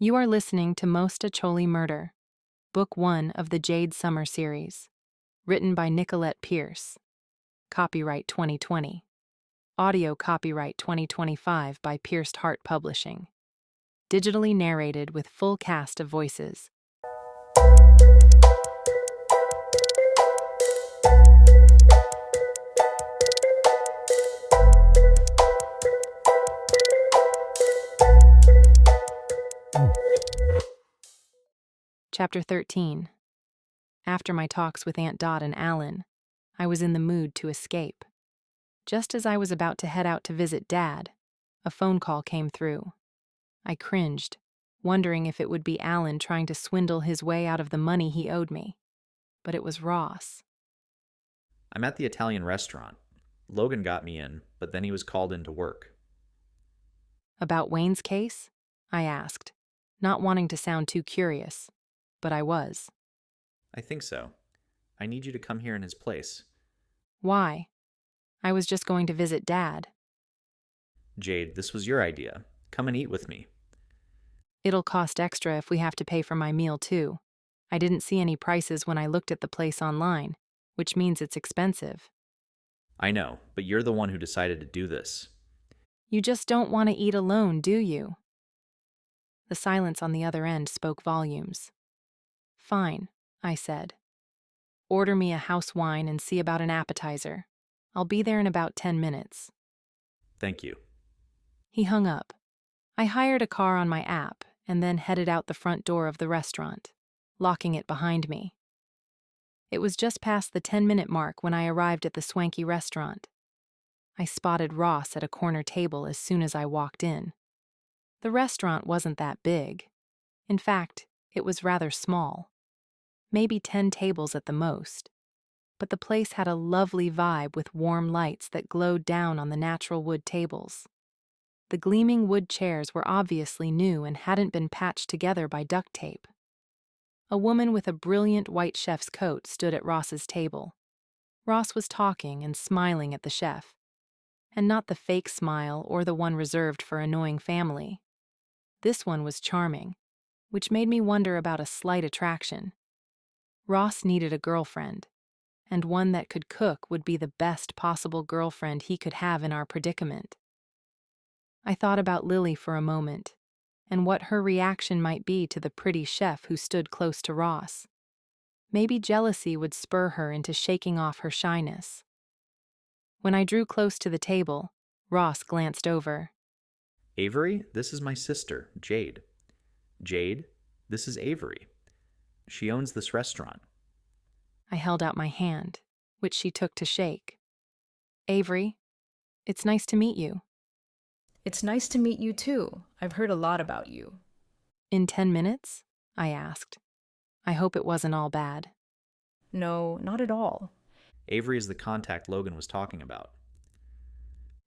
You are listening to Mostaccioli Murder, Book 1 of the Jade Sommer series, written by Nicolette Pierce. Copyright 2020. Audio copyright 2025 by Pierced Heart Publishing. Digitally narrated with full cast of voices. Chapter 13. After my talks with Aunt Dot and Alan, I was in the mood to escape. Just as I was about to head out to visit Dad, a phone call came through. I cringed, wondering if it would be Alan trying to swindle his way out of the money he owed me. But it was Ross. I'm at the Italian restaurant. Logan got me in, but then he was called in to work. About Wayne's case? I asked, not wanting to sound too curious, but I was. I think so. I need you to come here in his place. Why? I was just going to visit Dad. Jade, this was your idea. Come and eat with me. It'll cost extra if we have to pay for my meal too. I didn't see any prices when I looked at the place online, which means it's expensive. I know, but you're the one who decided to do this. You just don't want to eat alone, do you? The silence on the other end spoke volumes. Fine, I said. Order me a house wine and see about an appetizer. I'll be there in about 10 minutes. Thank you. He hung up. I hired a car on my app and then headed out the front door of the restaurant, locking it behind me. It was just past the 10-minute mark when I arrived at the swanky restaurant. I spotted Ross at a corner table as soon as I walked in. The restaurant wasn't that big. In fact, it was rather small. Maybe 10 tables at the most. But the place had a lovely vibe with warm lights that glowed down on the natural wood tables. The gleaming wood chairs were obviously new and hadn't been patched together by duct tape. A woman with a brilliant white chef's coat stood at Ross's table. Ross was talking and smiling at the chef, and not the fake smile or the one reserved for annoying family. This one was charming, which made me wonder about a slight attraction. Ross needed a girlfriend, and one that could cook would be the best possible girlfriend he could have in our predicament. I thought about Lily for a moment, and what her reaction might be to the pretty chef who stood close to Ross. Maybe jealousy would spur her into shaking off her shyness. When I drew close to the table, Ross glanced over. Avery, this is my sister, Jade. Jade, this is Avery. She owns this restaurant. I held out my hand, which she took to shake. Avery, it's nice to meet you. It's nice to meet you too. I've heard a lot about you. In 10 minutes? I asked. I hope it wasn't all bad. No, not at all. Avery is the contact Logan was talking about.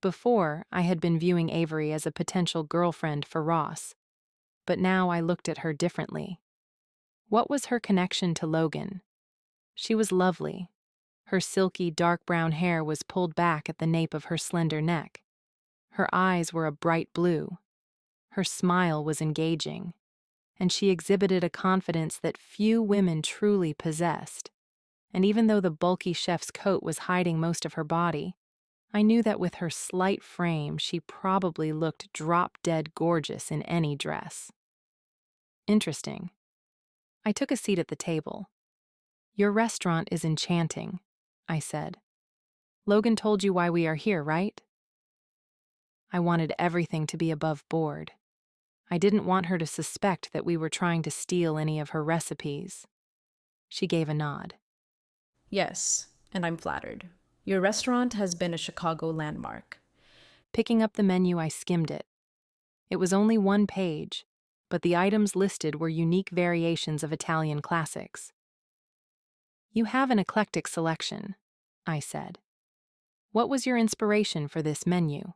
Before, I had been viewing Avery as a potential girlfriend for Ross, but now I looked at her differently. What was her connection to Logan? She was lovely. Her silky, dark brown hair was pulled back at the nape of her slender neck. Her eyes were a bright blue. Her smile was engaging, and she exhibited a confidence that few women truly possessed. And even though the bulky chef's coat was hiding most of her body, I knew that with her slight frame she probably looked drop-dead gorgeous in any dress. Interesting. I took a seat at the table. Your restaurant is enchanting, I said. Logan told you why we are here, right? I wanted everything to be above board. I didn't want her to suspect that we were trying to steal any of her recipes. She gave a nod. Yes, and I'm flattered. Your restaurant has been a Chicago landmark. Picking up the menu, I skimmed it. It was only one page, but the items listed were unique variations of Italian classics. You have an eclectic selection, I said. What was your inspiration for this menu?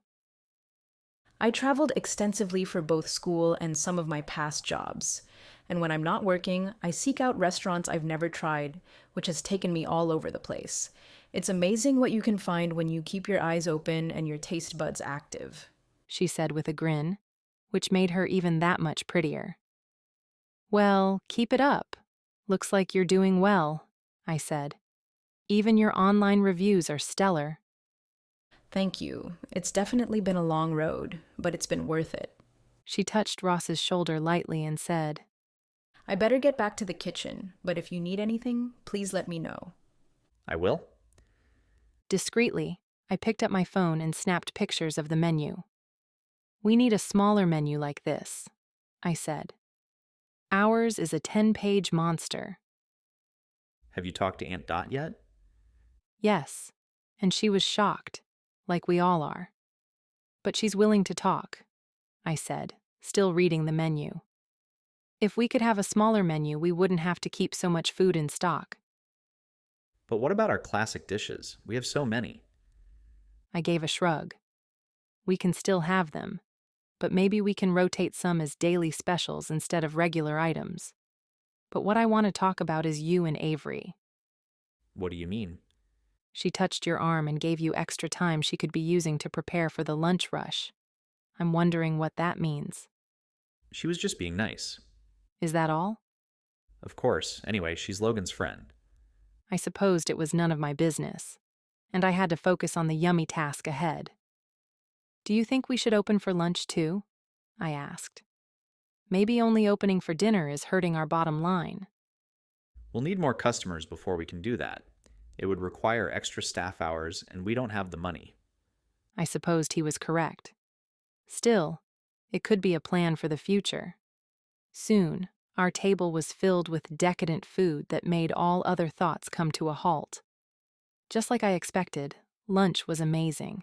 I traveled extensively for both school and some of my past jobs, and when I'm not working, I seek out restaurants I've never tried, which has taken me all over the place. It's amazing what you can find when you keep your eyes open and your taste buds active, she said with a grin, which made her even that much prettier. Well, keep it up. Looks like you're doing well, I said. Even your online reviews are stellar. Thank you. It's definitely been a long road, but it's been worth it. She touched Ross's shoulder lightly and said, I better get back to the kitchen, but if you need anything, please let me know. I will. Discreetly, I picked up my phone and snapped pictures of the menu. We need a smaller menu like this, I said. Ours is a 10-page monster. Have you talked to Aunt Dot yet? Yes, and she was shocked, like we all are. But she's willing to talk, I said, still reading the menu. If we could have a smaller menu, we wouldn't have to keep so much food in stock. But what about our classic dishes? We have so many. I gave a shrug. We can still have them, but maybe we can rotate some as daily specials instead of regular items. But what I want to talk about is you and Avery. What do you mean? She touched your arm and gave you extra time she could be using to prepare for the lunch rush. I'm wondering what that means. She was just being nice. Is that all? Of course. Anyway, she's Logan's friend. I supposed it was none of my business, and I had to focus on the yummy task ahead. Do you think we should open for lunch too? I asked. Maybe only opening for dinner is hurting our bottom line. We'll need more customers before we can do that. It would require extra staff hours, and we don't have the money. I supposed he was correct. Still, it could be a plan for the future. Soon, our table was filled with decadent food that made all other thoughts come to a halt. Just like I expected, lunch was amazing.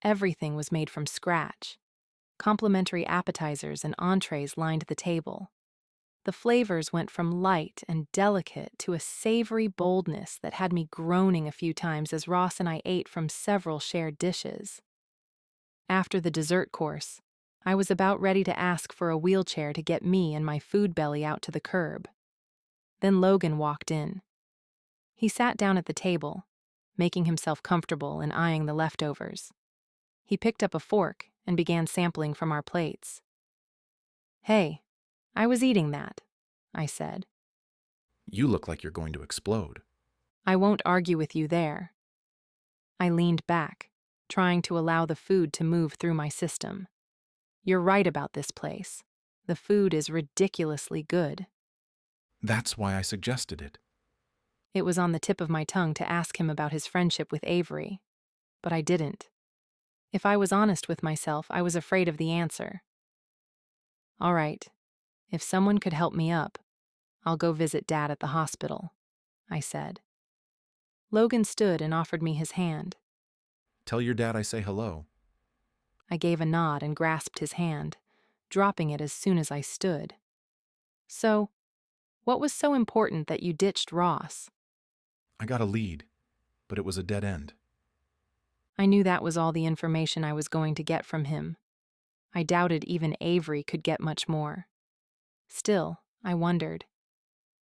Everything was made from scratch. Complimentary appetizers and entrees lined the table. The flavors went from light and delicate to a savory boldness that had me groaning a few times as Ross and I ate from several shared dishes. After the dessert course, I was about ready to ask for a wheelchair to get me and my food belly out to the curb. Then Logan walked in. He sat down at the table, making himself comfortable and eyeing the leftovers. He picked up a fork and began sampling from our plates. Hey, I was eating that, I said. You look like you're going to explode. I won't argue with you there. I leaned back, trying to allow the food to move through my system. You're right about this place. The food is ridiculously good. That's why I suggested it. It was on the tip of my tongue to ask him about his friendship with Avery, but I didn't. If I was honest with myself, I was afraid of the answer. All right, if someone could help me up, I'll go visit Dad at the hospital, I said. Logan stood and offered me his hand. Tell your dad I say hello. I gave a nod and grasped his hand, dropping it as soon as I stood. So, what was so important that you ditched Ross? I got a lead, but it was a dead end. I knew that was all the information I was going to get from him. I doubted even Avery could get much more. Still, I wondered,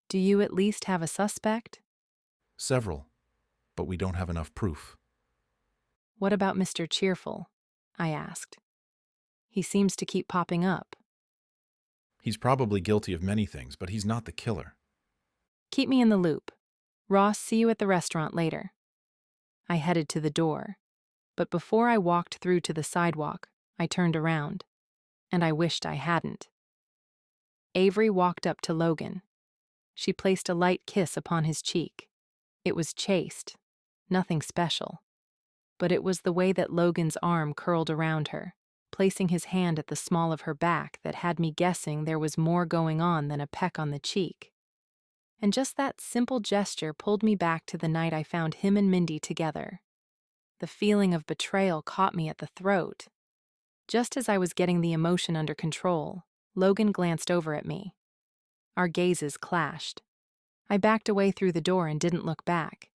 do you at least have a suspect? Several, but we don't have enough proof. What about Mr. Cheerful? I asked. He seems to keep popping up. He's probably guilty of many things, but he's not the killer. Keep me in the loop. Ross, see you at the restaurant later. I headed to the door, but before I walked through to the sidewalk, I turned around, and I wished I hadn't. Avery walked up to Logan. She placed a light kiss upon his cheek. It was chaste, nothing special, but it was the way that Logan's arm curled around her, placing his hand at the small of her back that had me guessing there was more going on than a peck on the cheek. And just that simple gesture pulled me back to the night I found him and Mindy together. The feeling of betrayal caught me at the throat. Just as I was getting the emotion under control, Logan glanced over at me. Our gazes clashed. I backed away through the door and didn't look back.